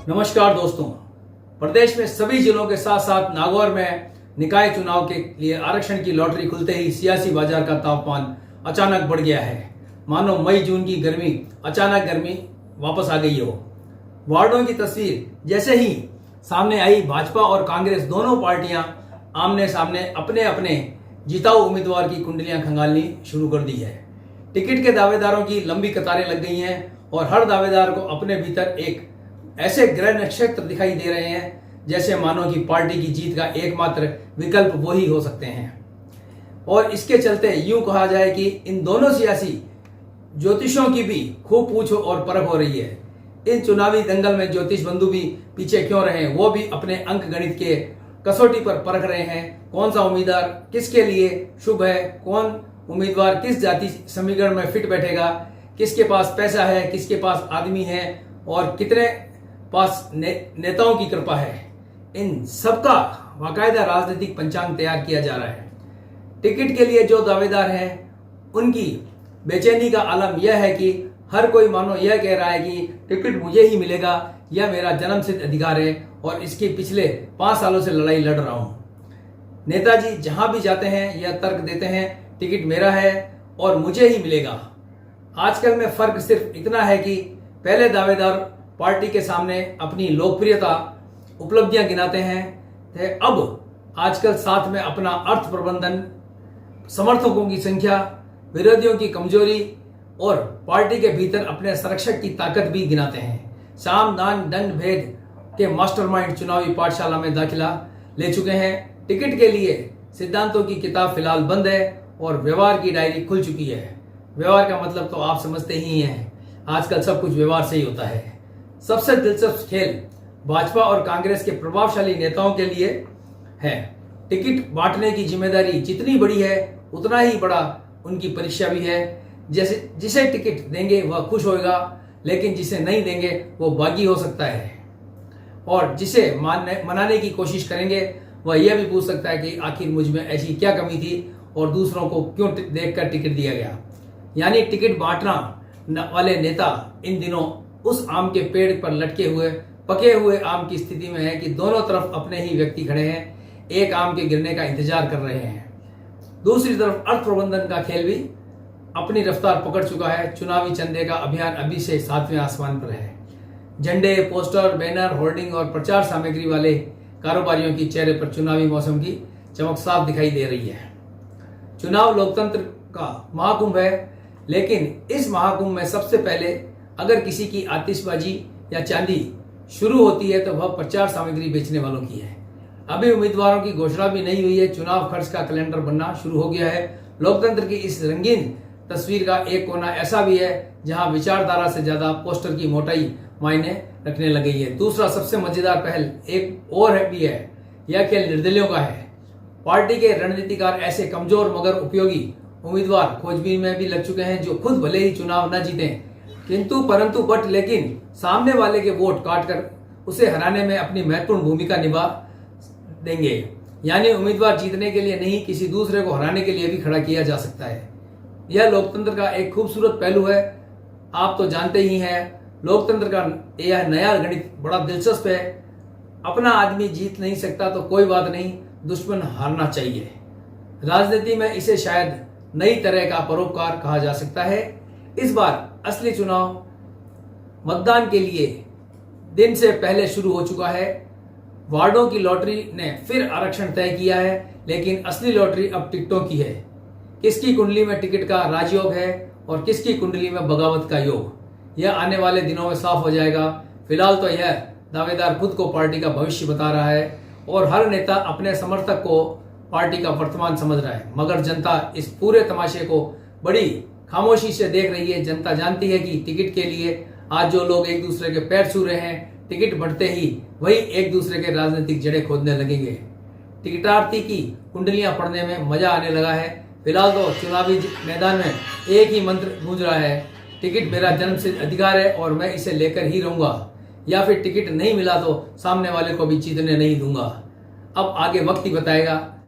नमस्कार दोस्तों। प्रदेश में सभी जिलों के साथ साथ नागौर में निकाय चुनाव के लिए आरक्षण की लॉटरी खुलते ही सियासी बाजार का तापमान अचानक बढ़ गया है। मानो मई जून की गर्मी अचानक गर्मी वापस आ गई हो। वार्डों की तस्वीर जैसे ही सामने आई, भाजपा और कांग्रेस दोनों पार्टियां आमने सामने अपने अपने जिताऊ उम्मीदवार की कुंडलियां खंगालनी शुरू कर दी है। टिकट के दावेदारों की लंबी कतारें लग गई हैं और हर दावेदार को अपने भीतर एक ऐसे ग्रह नक्षत्र दिखाई दे रहे हैं जैसे मानो कि पार्टी की जीत का एकमात्र विकल्प वो ही हो सकते हैं। और इसके चलते यूं कहा जाए कि इन दोनों सियासी ज्योतिषों की भी खूब पूछ और परख हो रही है। इन चुनावी दंगल में ज्योतिष बंधु भी पीछे क्यों रहे, वो भी अपने अंक गणित के कसौटी पर परख रहे हैं। कौन सा उम्मीदवार किसके लिए शुभ है, कौन उम्मीदवार किस जाति समीकरण में फिट बैठेगा, किसके पास पैसा है, किसके पास आदमी है और कितने पास नेताओं की कृपा है। इन सबका बाकायदा राजनीतिक पंचांग तैयार किया जा रहा है। टिकट के लिए जो दावेदार हैं उनकी बेचैनी का आलम यह है कि हर कोई मानो यह कह रहा है कि टिकट मुझे ही मिलेगा, यह मेरा जन्मसिद्ध अधिकार है और इसके पिछले 5 सालों से लड़ाई लड़ रहा हूं। नेताजी जहां भी जाते हैं यह तर्क देते हैं टिकट मेरा है और मुझे ही मिलेगा। आजकल में फर्क सिर्फ इतना है कि पहले दावेदार पार्टी के सामने अपनी लोकप्रियता उपलब्धियां गिनाते हैं, अब आजकल साथ में अपना अर्थ प्रबंधन, समर्थकों की संख्या, विरोधियों की कमजोरी और पार्टी के भीतर अपने संरक्षक की ताकत भी गिनाते हैं। साम दान दंड भेद के मास्टरमाइंड चुनावी पाठशाला में दाखिला ले चुके हैं। टिकट के लिए सिद्धांतों की किताब फिलहाल बंद है और व्यवहार की डायरी खुल चुकी है। व्यवहार का मतलब तो आप समझते ही हैं, आजकल सब कुछ व्यवहार से ही होता है। सबसे दिलचस्प खेल भाजपा और कांग्रेस के प्रभावशाली नेताओं के लिए है। टिकट बांटने की जिम्मेदारी जितनी बड़ी है उतना ही बड़ा उनकी परीक्षा भी है। जैसे जिसे टिकट देंगे वह खुश होगा, लेकिन जिसे नहीं देंगे वो बागी हो सकता है। और जिसे मनाने की कोशिश करेंगे वह यह भी पूछ सकता है कि आखिर मुझ में ऐसी क्या कमी थी और दूसरों को क्यों देखकर टिकट दिया गया। यानी टिकट बांटना वाले नेता इन दिनों उस आम के पेड़ पर लटके हुए पके हुए आम की स्थिति में है कि दोनों तरफ अपने ही व्यक्ति खड़े हैं, एक आम के गिरने का इंतजार कर रहे हैं। दूसरी तरफ अर्थ प्रबंधन का खेल भी अपनी रफ्तार पकड़ चुका है। चुनावी चंदे का अभियान अभी से 7वें आसमान पर है। झंडे, पोस्टर, बैनर, होर्डिंग और प्रचार सामग्री वाले कारोबारियों की चेहरे पर चुनावी मौसम की चमक साफ दिखाई दे रही है। चुनाव लोकतंत्र का महाकुंभ है, लेकिन इस महाकुंभ में सबसे पहले अगर किसी की आतिशबाजी या चांदी शुरू होती है तो वह प्रचार सामग्री बेचने वालों की है। अभी उम्मीदवारों की घोषणा भी नहीं हुई है, चुनाव खर्च का कैलेंडर बनना शुरू हो गया है। लोकतंत्र की इस रंगीन तस्वीर का एक कोना ऐसा भी है जहां विचारधारा से ज्यादा पोस्टर की मोटाई मायने रखने लग गई है। दूसरा सबसे मजेदार पहल एक और भी है, यह खेल निर्दलियों का है। पार्टी के रणनीतिकार ऐसे कमजोर मगर उपयोगी उम्मीदवार खोजबीन में भी लग चुके हैं जो खुद भले ही चुनाव न जीतें किंतु परंतु लेकिन सामने वाले के वोट काटकर उसे हराने में अपनी महत्वपूर्ण भूमिका निभा देंगे। यानी उम्मीदवार जीतने के लिए नहीं, किसी दूसरे को हराने के लिए भी खड़ा किया जा सकता है। यह लोकतंत्र का एक खूबसूरत पहलू है। आप तो जानते ही हैं, लोकतंत्र का यह नया गणित बड़ा दिलचस्प है। अपना आदमी जीत नहीं सकता तो कोई बात नहीं, दुश्मन हारना चाहिए। राजनीति में इसे शायद नई तरह का परोपकार कहा जा सकता है। इस बार असली चुनाव मतदान के लिए दिन से पहले शुरू हो चुका है। वार्डों की लॉटरी ने फिर आरक्षण तय किया है, लेकिन असली लॉटरी अब टिकटों की है। किसकी कुंडली में टिकट का राजयोग है और किसकी कुंडली में बगावत का योग, यह आने वाले दिनों में साफ हो जाएगा। फिलहाल तो यह दावेदार खुद को पार्टी का भविष्य बता रहा है और हर नेता अपने समर्थक को पार्टी का वर्तमान समझ रहा है, मगर जनता इस पूरे तमाशे को बड़ी खामोशी से देख रही है। जनता जानती है कि टिकट के लिए आज जो लोग एक दूसरे के पैर छू रहे हैं, टिकट बढ़ते ही वही एक दूसरे के राजनीतिक जड़ें खोदने लगेंगे। टिकटार्थी की कुंडलियां पढ़ने में मजा आने लगा है। फिलहाल तो चुनावी मैदान में एक ही मंत्र गूंज रहा है, टिकट मेरा जन्मसिद्ध अधिकार है और मैं इसे लेकर ही रहूंगा, या फिर टिकट नहीं मिला तो सामने वाले को भी जीतने नहीं दूंगा। अब आगे वक्त ही बताएगा।